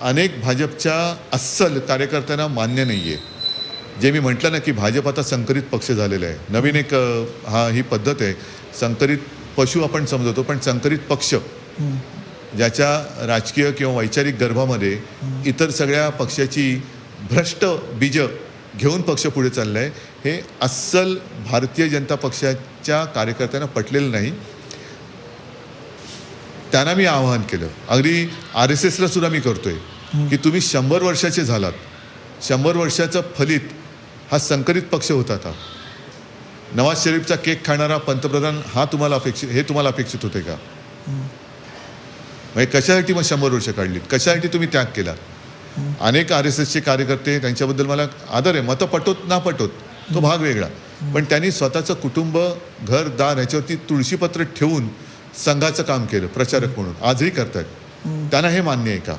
अनेक भाजपच्या अस्सल कार्यकर्त्यांना मान्य नाही आहे. जे मी म्हटलं ना की भाजप आता संकरित पक्ष झालेला आहे. नवीन एक ही पद्धत आहे. संकरित पशु आपण समजतो, पण संकरित पक्ष ज्याच्या राजकीय किंवा वैचारिक गर्भामध्ये इतर सगळ्या पक्षाची भ्रष्ट बीज घेऊन पक्ष पुढे चालला आहे. हे अस्सल भारतीय जनता पक्षाच्या कार्यकर्त्यांना पटलेलं नाही. त्यांना मी आवाहन केलं, अगदी RSSला सुद्धा मी करतोय की तुम्ही 100 वर्षाचे झालात. 100 वर्षाचं फलित हा संकरित पक्ष होता. का नवाज शरीफचा केक खाणारा पंतप्रधान हा तुम्हाला अपेक्षित होते का? म्हणजे कशासाठी मग 100 वर्ष काढलीत? कशासाठी तुम्ही त्याग केला? अनेक RSSचे कार्यकर्ते, त्यांच्याबद्दल मला आदर आहे. मतं पटोत ना पटोत तो भाग वेगळा, पण त्यांनी स्वतःचं कुटुंब, घर, दार ह्याच्यावरती तुळशीपत्र ठेवून संघाचं काम केलं प्रचारक म्हणून. आजही करतायत. त्यांना हे मान्य आहे का?